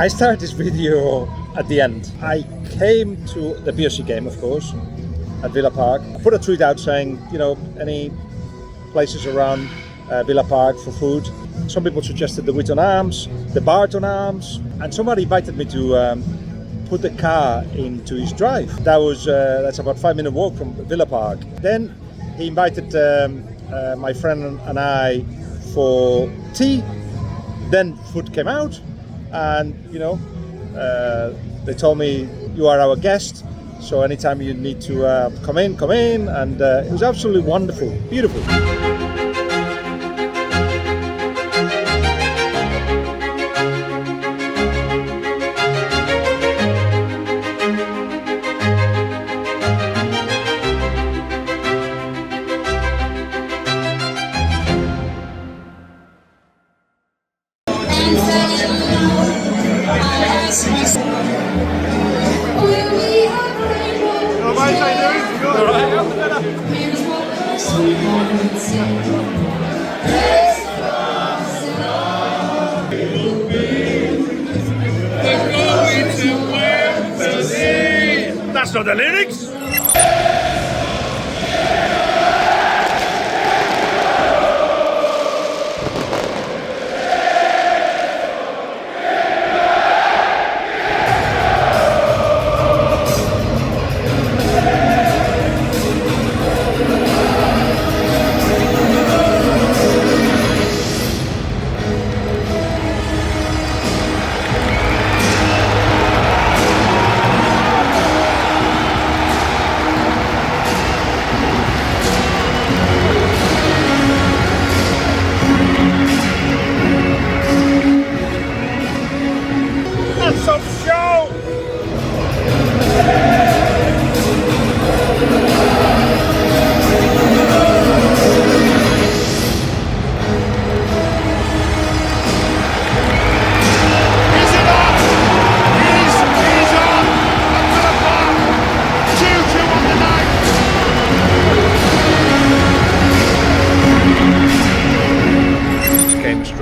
I started this video at the end. I came to the PSG game, of course, at Villa Park. I put a tweet out saying, any places around Villa Park for food. Some people suggested the Wheaton Arms, the Barton Arms, and somebody invited me to put the car into his drive. That's about 5-minute walk from Villa Park. Then he invited my friend and I for tea. Then food came out, and they told me, you are our guest, so anytime you need to come in, and it was absolutely wonderful, beautiful. That's not the lyrics!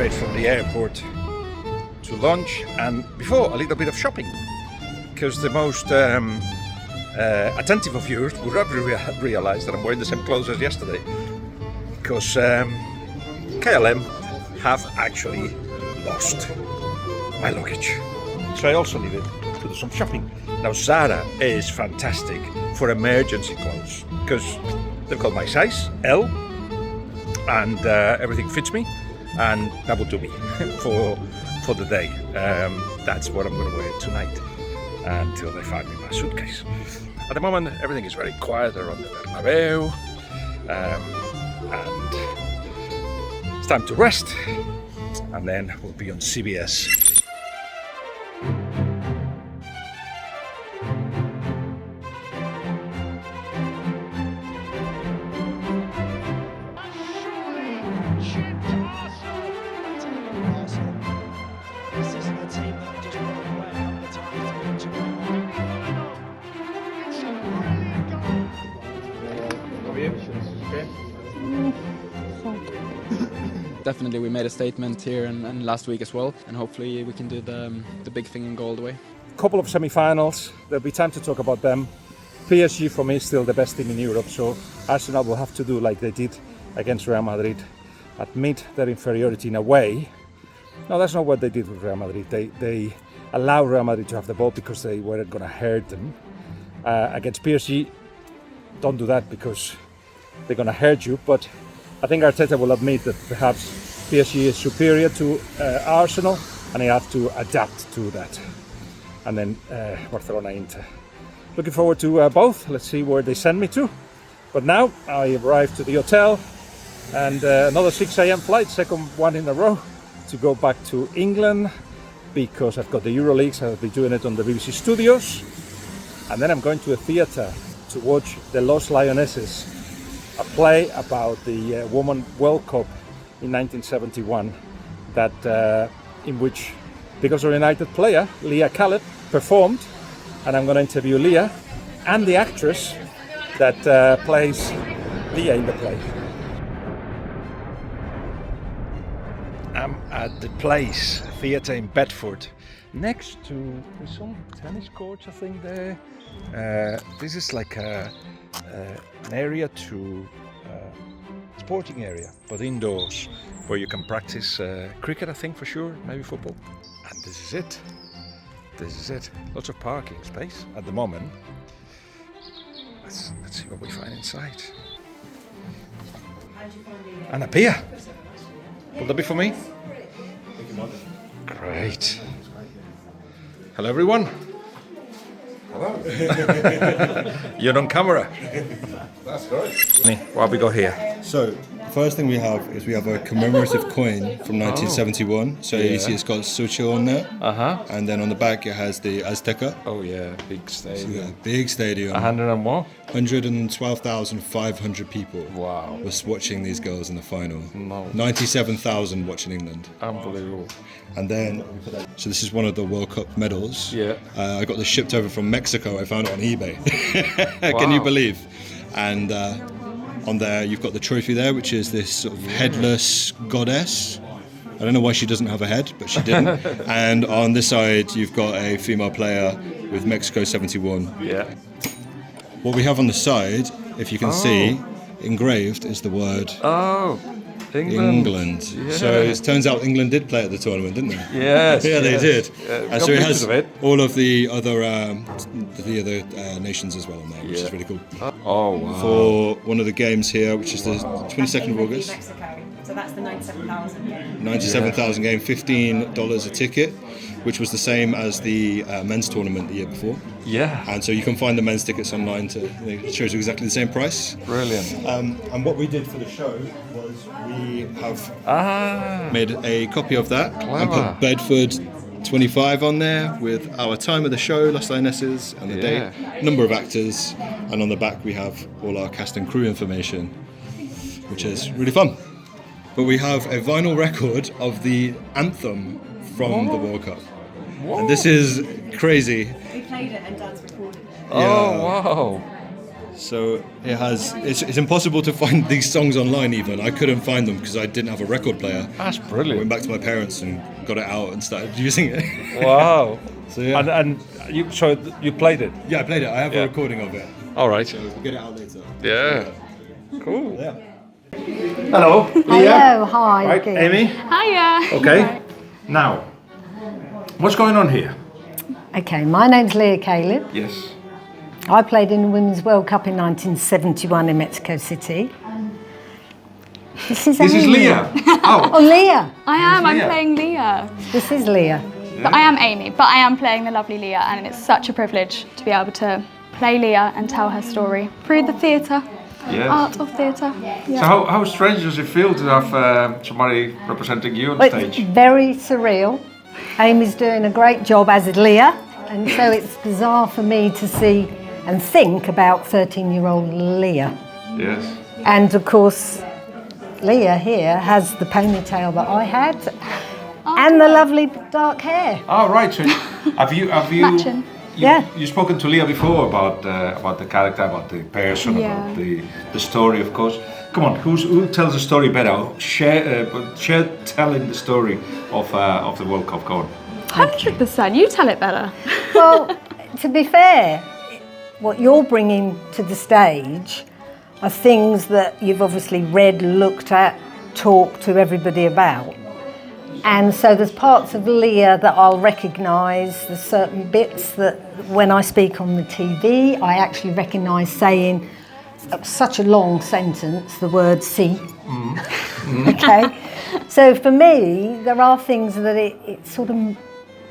From the airport to lunch, and before a little bit of shopping, because the most attentive of viewers would have realized that I'm wearing the same clothes as yesterday, because KLM have actually lost my luggage, so I also needed to do some shopping. Now Zara is fantastic for emergency clothes because they've got my size, L, and everything fits me. And that will do me for the day. That's what I'm going to wear tonight until they find me my suitcase. At the moment, everything is very quiet around the Bernabeu, and it's time to rest. And then we'll be on CBS. Definitely we made a statement here and last week as well, and hopefully we can do the big thing and go all the way. Couple of semi-finals, there'll be time to talk about them. PSG for me is still the best team in Europe, so Arsenal will have to do like they did against Real Madrid, admit their inferiority in a way. No, that's not what they did with Real Madrid. They allowed Real Madrid to have the ball because they weren't going to hurt them. Against PSG, don't do that because they're going to hurt you, but I think Arteta will admit that perhaps PSG is superior to Arsenal, and he has to adapt to that. And then Barcelona, Inter. Looking forward to both. Let's see where they send me to. But now I arrived to the hotel, and another 6 a.m. flight, second one in a row, to go back to England because I've got the EuroLeague, so I'll be doing it on the BBC Studios. And then I'm going to a theatre to watch the Lost Lionesses, a play about the Women's World Cup in 1971, in which Newcastle United player Leah Caleb performed, and I'm going to interview Leah and the actress that plays Leah in the play. I'm at the Place Theatre in Bedford, next to some tennis courts, I think there. This is like an area to sporting area, but indoors, where you can practice cricket, I think for sure, maybe football. And this is it. This is it. Lots of parking space at the moment. Let's see what we find inside. And a beer. Will that be for me? Great. Hello everyone. Hello. You're on camera. That's great. What have we got here? So, the first thing we have is a commemorative coin from 1971. So you see it's got Xochitl on there. And then on the back it has the Azteca. Oh yeah, big stadium. Big stadium. 100 and more? 112,500 people. Wow. Was watching these girls in the final. No. 97,000 watching England. Unbelievable. And then, so this is one of the World Cup medals. Yeah. I got this shipped over from Mexico. I found it on eBay. Wow. Can you believe? And on there, you've got the trophy there, which is this sort of headless goddess. I don't know why she doesn't have a head, but she didn't. And on this side, you've got a female player with Mexico 71. Yeah. What we have on the side, if you can see, engraved is the word England. Yeah. So it turns out England did play at the tournament, didn't they? Yes. Yeah, they did. Yeah, So it has of it. all of the other nations as well on there, which is really cool. Oh wow. For one of the games here, which is the 22nd of August, Mexico. So that's the 97,000. 97,000 game, $15 a ticket, which was the same as the men's tournament the year before. Yeah. And so you can find the men's tickets online. It shows you exactly the same price. Brilliant. And what we did for the show was we have made a copy of that and put Bedford 25 on there with our time of the show, Lost Lionesses, and the date, number of actors, and on the back we have all our cast and crew information, which is really fun. But we have a vinyl record of the anthem from the World Cup. And this is crazy. We played it and Dan's recorded it. Oh wow. So it's impossible to find these songs online even. I couldn't find them because I didn't have a record player. That's I brilliant. went back to my parents and got it out and started using it. Wow. So yeah. And you played it? Yeah, I played it. I have a recording of it. All right. So we'll get it out later. Yeah. Cool. Yeah. Hello. Hello, hi. Right, Guillem. Amy. Hiya. Okay. Now, what's going on here? Okay, my name's Leah Caleb. Yes. I played in the Women's World Cup in 1971 in Mexico City. This is Amy. Leah. Oh, Leah. I am. I'm Leah. playing Leah. This is Leah. But I am Amy. But I am playing the lovely Leah, and it's such a privilege to be able to play Leah and tell her story through the theatre, art of theatre. Yeah. So how strange does it feel to have somebody representing you on Well, stage? it's very surreal. Amy's doing a great job as Leah, and so it's bizarre for me to see and think about 13-year-old Leah. Yes. And of course, Leah here has the ponytail that I had and the lovely dark hair. Oh right. So have you Matching. you've spoken to Leah before about the character, about the person, about the story, of course. Come on, who tells the story better? Share telling the story of the World Cup. Go on. 100%. You tell it better. Well, to be fair, what you're bringing to the stage are things that you've obviously read, looked at, talked to everybody about. And so there's parts of Leah that I'll recognise, there's certain bits that when I speak on the TV, I actually recognise saying such a long sentence, the word see. Okay? So for me, there are things that it sort of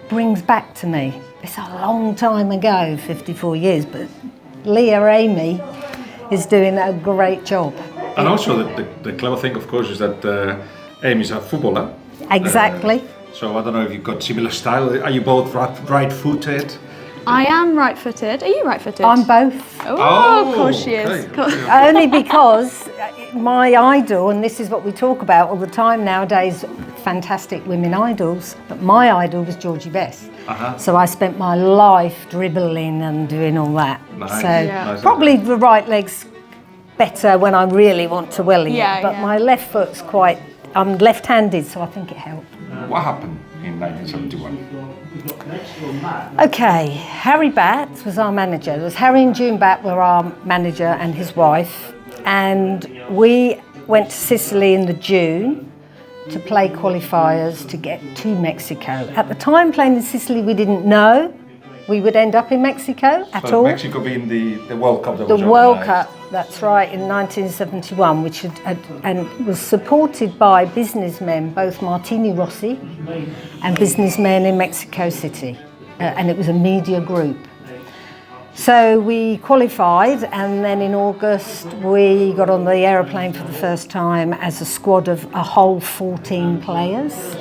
brings back to me. It's a long time ago, 54 years, but Leah Amy is doing a great job. And also the clever thing, of course, is that Amy's a footballer. Exactly. So I don't know if you've got similar style. Are you both right-footed? I am right-footed. Are you right-footed? I'm both. Oh, of course she is. okay. Cool. Only because my idol, and this is what we talk about all the time nowadays, fantastic women idols, but my idol was Georgie Best. So I spent my life dribbling and doing all that. Nice. So Nice. probably the right leg's better when I really want to willy it, but my left foot's quite, I'm left-handed, so I think it helped. What happened in 1971? Okay, Harry Batt was our manager. There was Harry and June Batt were our manager and his wife, and we went to Sicily in the June to play qualifiers to get to Mexico. At the time, playing in Sicily, we didn't know we would end up in Mexico at all. Mexico being the World Cup that The was World organised. Cup, that's right, in 1971, which and was supported by businessmen, both Martini Rossi and businessmen in Mexico City. And it was a media group. So we qualified, and then in August we got on the aeroplane for the first time as a squad of a whole 14 players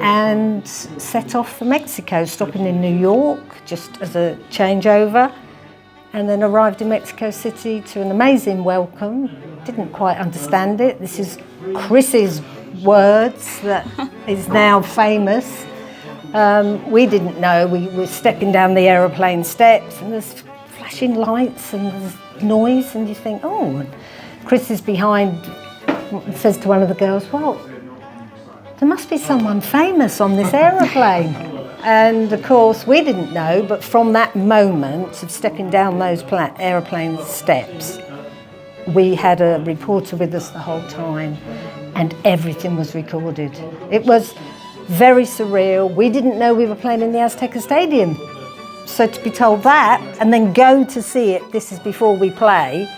and set off for Mexico, stopping in New York just as a changeover, and then arrived in Mexico City to an amazing welcome. Didn't quite understand it. This is Chris's words that is now famous. We didn't know. We were stepping down the aeroplane steps and there's flashing lights and there's noise, and you think, oh, and Chris is behind and says to one of the girls, well, there must be someone famous on this aeroplane. And of course we didn't know, but from that moment of stepping down those aeroplane steps, we had a reporter with us the whole time and everything was recorded. It was very surreal. We didn't know we were playing in the Azteca Stadium. So to be told that and then go to see it, this is before we play,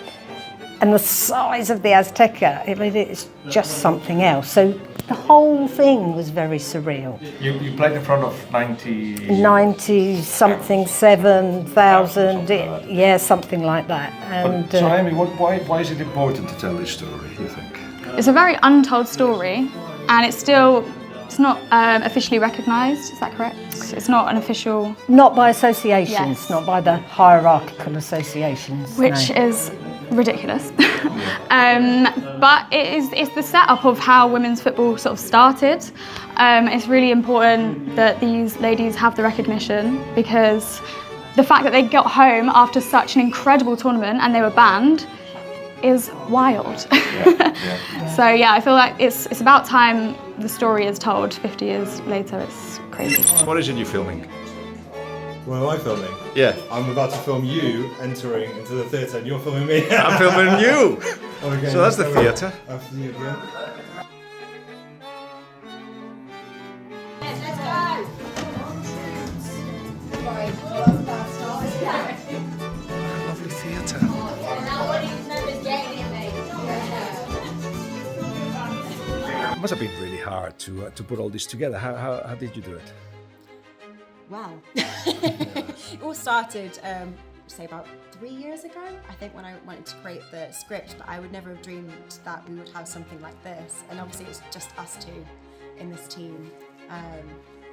and the size of the Azteca, I mean, it's just something else. So the whole thing was very surreal. You played in front of 90-something, 7,000, yeah, something like that. And so Amy, why is it important to tell this story, you think? It's a very untold story, and it's not officially recognised, is that correct? It's not an official... Not by associations, Yes. not by the hierarchical associations. Which no. is ridiculous. But it's the setup of how women's football sort of started. It's really important that these ladies have the recognition, because the fact that they got home after such an incredible tournament and they were banned is wild. So yeah, I feel like it's about time the story is told 50 years later. It's crazy. What is it you're filming? What am I filming? Yeah. I'm about to film you entering into the theatre and you're filming me. I'm filming you! Okay, So that's the theatre. After you again. Lovely theatre. It must have been really hard to put all this together. How did you do it? Wow. It all started, say about 3 years ago, I think, when I wanted to create the script, but I would never have dreamed that we would have something like this. And obviously it's just us two in this team.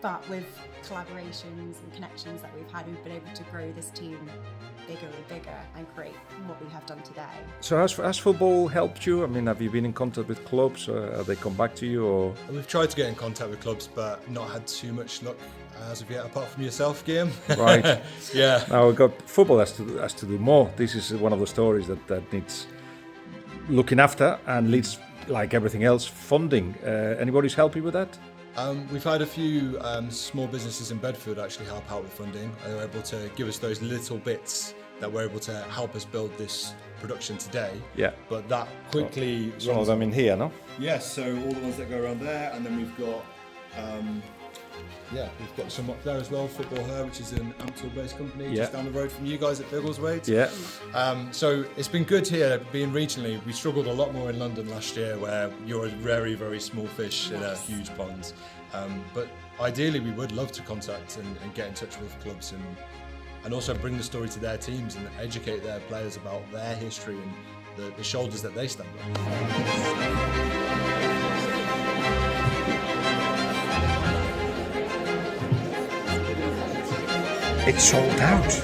But with collaborations and connections that we've had, we've been able to grow this team bigger and bigger and create what we have done today. So has football helped you? I mean, have you been in contact with clubs? Have they come back to you? Or We've tried to get in contact with clubs, but not had too much luck as of yet, apart from yourself, Guillem. Right. Yeah. Now football has to do more. This is one of the stories that needs looking after and needs, like everything else, funding. Anybody's help you with that? We've had a few small businesses in Bedford actually help out with funding. They were able to give us those little bits that were able to help us build this production today. Yeah. But that quickly... Some of them in here, no? Yes, so all the ones that go around there, and then we've got we've got some up there as well, Football Her, which is an Amstel-based company just down the road from you guys at Biggleswade. Yeah. So it's been good here, being regionally. We struggled a lot more in London last year, where you're a very, very small fish in a huge pond. But ideally, we would love to contact and get in touch with clubs and also bring the story to their teams and educate their players about their history and the shoulders that they stand on. It's sold out.